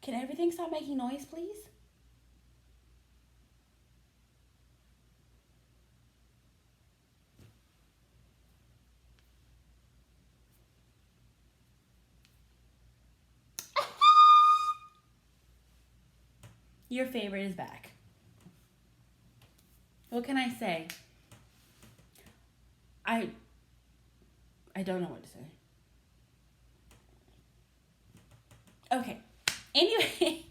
Can everything stop making noise, please? Your favorite is back. What can I say? I don't know what to say. Okay. Anyway,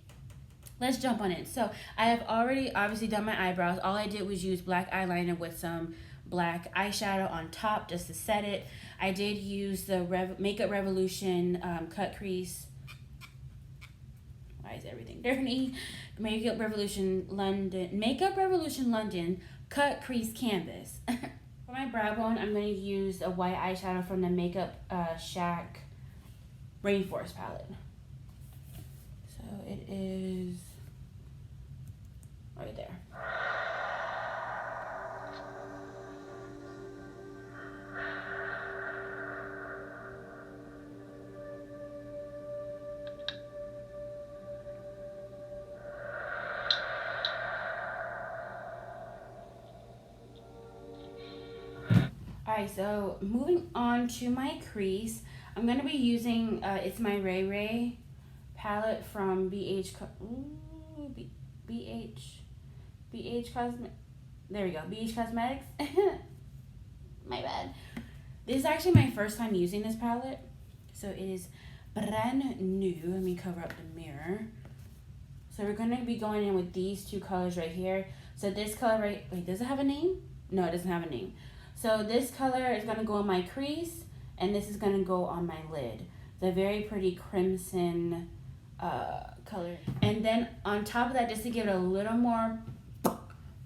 let's jump on it. So I have already obviously done my eyebrows. All I did was use black eyeliner with some black eyeshadow on top just to set it. I did use the Makeup Revolution cut crease. Why is everything dirty? Makeup Revolution London cut crease canvas. For my brow bone, I'm going to use a white eyeshadow from the Makeup Shack Rainforest palette. So it is right there. Alright, so moving on to my crease, I'm going to be using, it's my Ray Ray palette from BH there we go, BH Cosmetics. My bad. This is actually my first time using this palette, so it is brand new. Let me cover up the mirror. So we're going to be going in with these two colors right here. So this color wait, does it have a name? No, it doesn't have a name. So this color is going to go on my crease, and this is going to go on my lid. The very pretty crimson color. And then on top of that, just to give it a little more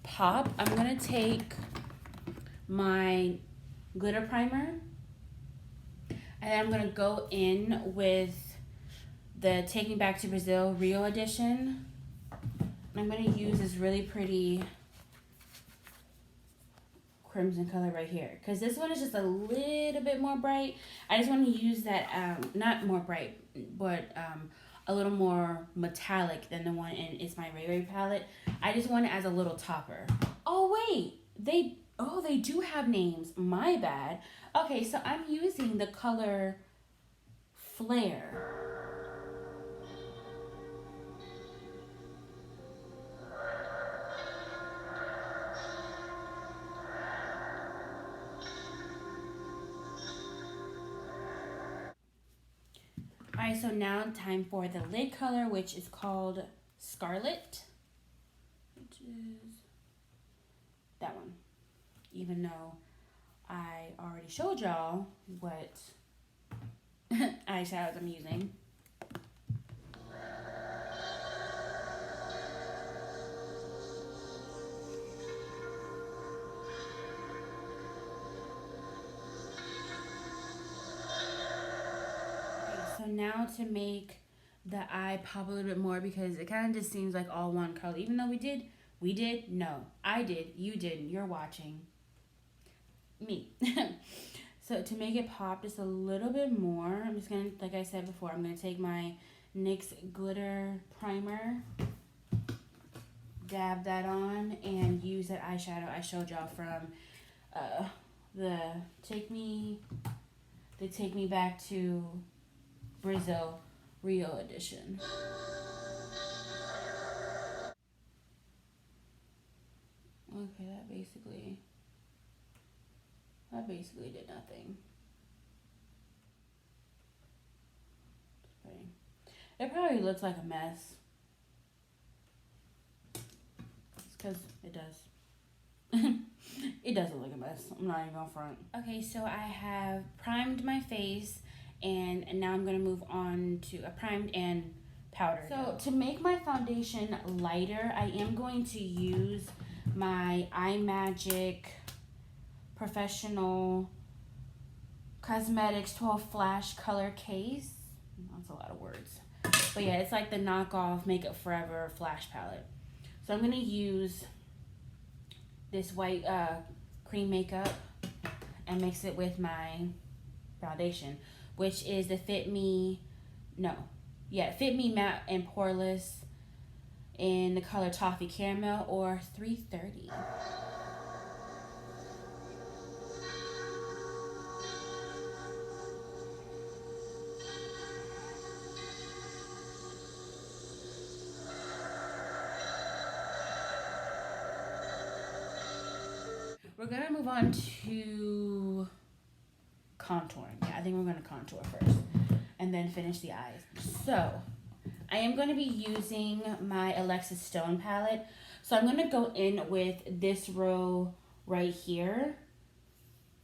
pop, I'm going to take my glitter primer, and then I'm going to go in with the Take Me Back to Brazil Rio edition. And I'm going to use this really pretty crimson color right here, because this one is just a little bit more bright. I just want to use that not more bright, but a little more metallic than the one in It's My Ray Ray palette. I just want it as a little topper. Oh wait, they do have names. My bad. Okay, so I'm using the color Flare. Alright, so now time for the lid color, which is called Scarlet, which is that one. Even though I already showed y'all what eyeshadows I'm using. So now to make the eye pop a little bit more, because it kind of just seems like all one color. Even though we did, no, I did, you didn't, you're watching. Me. So to make it pop just a little bit more, I'm just going to, like I said before, I'm going to take my NYX glitter primer, dab that on, and use that eyeshadow I showed y'all from the Take Me Back to Brazil Rio edition. Okay, that basically did nothing. It probably looks like a mess. It's because it does. It does look like a mess. I'm not even gonna front. Okay, so I have primed my face, and now I'm gonna move on to a primed and powder. So to make my foundation lighter, I am going to use my iMagic Professional Cosmetics 12 Flash Color Case. That's a lot of words. But yeah, it's like the knockoff Makeup Forever Flash palette. So I'm going to use this white cream makeup and mix it with my foundation, which is the Fit Me, no, Yeah, Fit Me Matte and Poreless in the color Toffee Caramel or 330. We're gonna move on to contouring. Yeah, I think we're gonna contour first and then finish the eyes. So I am going to be using my Alexis Stone palette. So I'm going to go in with this row right here.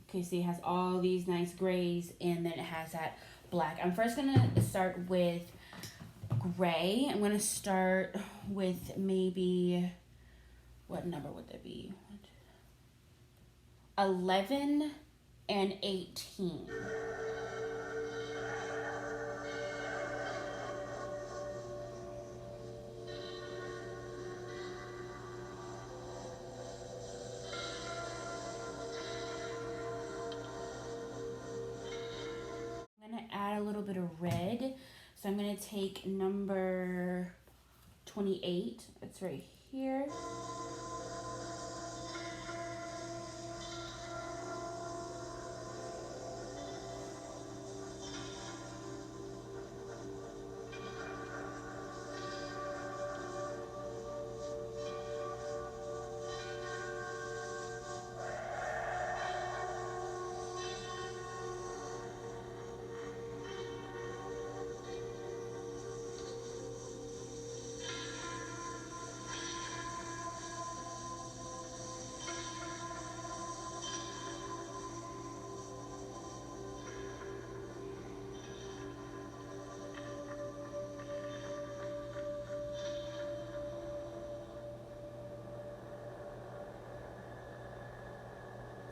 Okay, see, it has all these nice grays and then it has that black. I'm first going to start with gray. I'm going to start with maybe, what number would that be? 11 and 18. I'm going to add a little bit of red. So I'm going to take number 28. It's right here.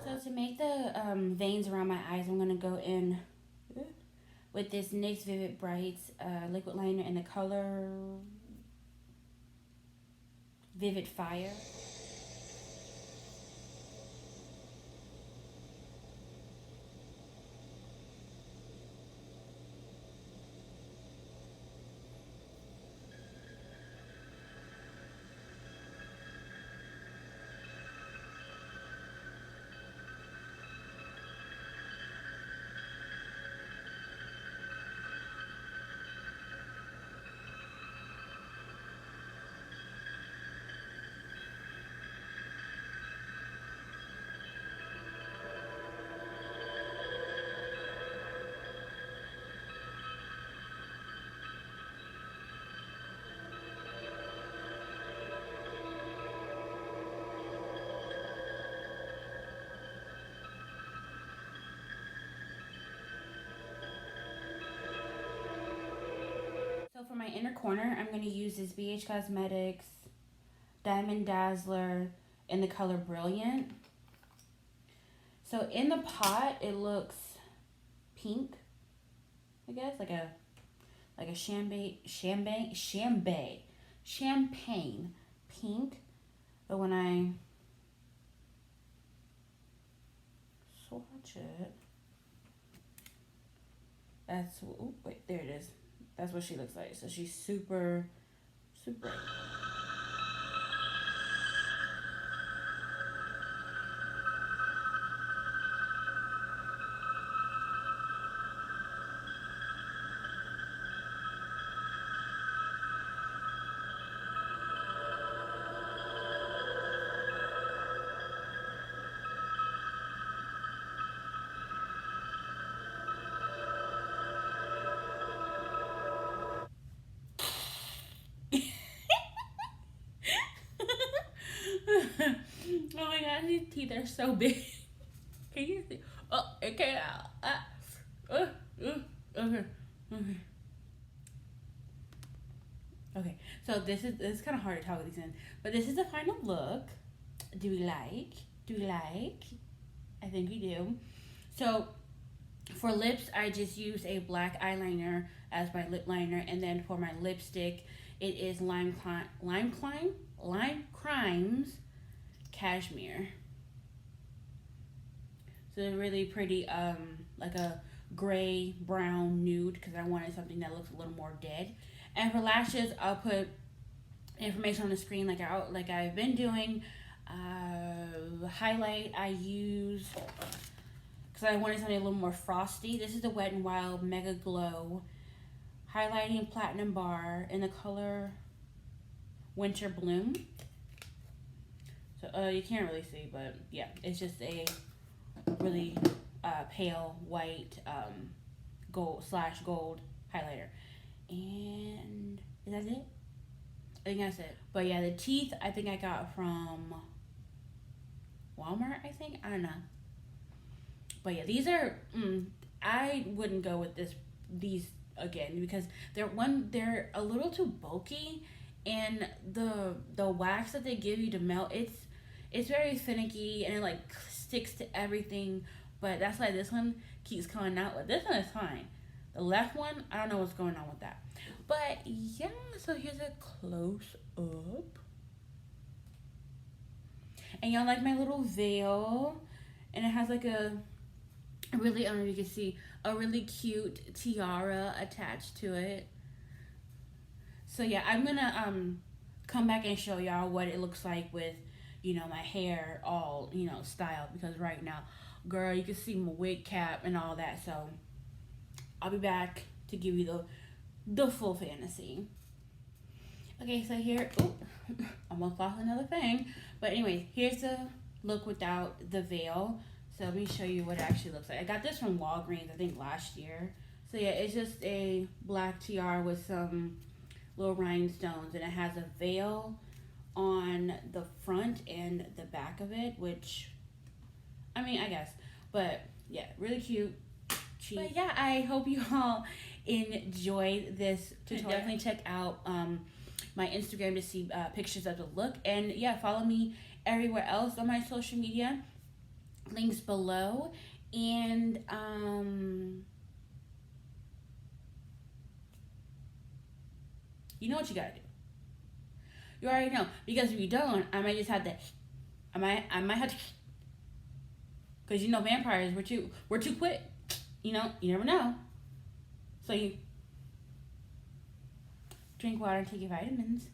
So to make the veins around my eyes, I'm gonna go in with this NYX Vivid Brights liquid liner in the color Vivid Fire. So for my inner corner, I'm going to use this BH Cosmetics Diamond Dazzler in the color Brilliant. So in the pot, it looks pink, I guess, like a champagne pink. But when I swatch it, that's, oh, wait, there it is. That's what she looks like. So she's super, super bright. Oh my god, these teeth are so big. Can you see? Oh, it came out. Okay. Okay. Okay. So this is kind of hard to talk with these in, but this is the final look. Do we like? Do we like? I think we do. So for lips, I just use a black eyeliner as my lip liner, and then for my lipstick, it is Lime Crimes Cashmere. So they're really pretty, like a gray brown nude, because I wanted something that looks a little more dead. And for lashes, I'll put information on the screen like I've been doing. Highlight I use because I wanted something a little more frosty. This is the Wet n Wild Mega Glow highlighting platinum bar in the color Winter Bloom. So you can't really see, but yeah, it's just a really pale white gold highlighter. And is that it? I think that's it. But yeah, the teeth I think I got from Walmart, I think. I don't know. But yeah, these are I wouldn't go with these again because they're a little too bulky, and the wax that they give you to melt, it's very finicky and it like sticks to everything. But that's why this one keeps coming out. But this one is fine. The left one, I don't know what's going on with that. But yeah, so here's a close up. And y'all like my little veil. And it has like a really, I don't know if you can see, a really cute tiara attached to it. So yeah, I'm gonna come back and show y'all what it looks like with, you know, my hair all, you know, styled. Because right now, girl, you can see my wig cap and all that. So I'll be back to give you the full fantasy. Okay, so here, almost lost another thing. But anyways, here's the look without the veil. So let me show you what it actually looks like. I got this from Walgreens, I think last year. So yeah, it's just a black tiara with some little rhinestones, and it has a veil on the front and the back of it, which, I mean, I guess. But yeah, really cute. Cheap. But yeah, I hope you all enjoyed this tutorial. Definitely check out my Instagram to see pictures of the look. And yeah, follow me everywhere else on my social media. Links below. And you know what you gotta do. You already know. Because if you don't, I might just have to, I might have to, because you know vampires, we're too quick. You know, you never know. So you drink water and take your vitamins.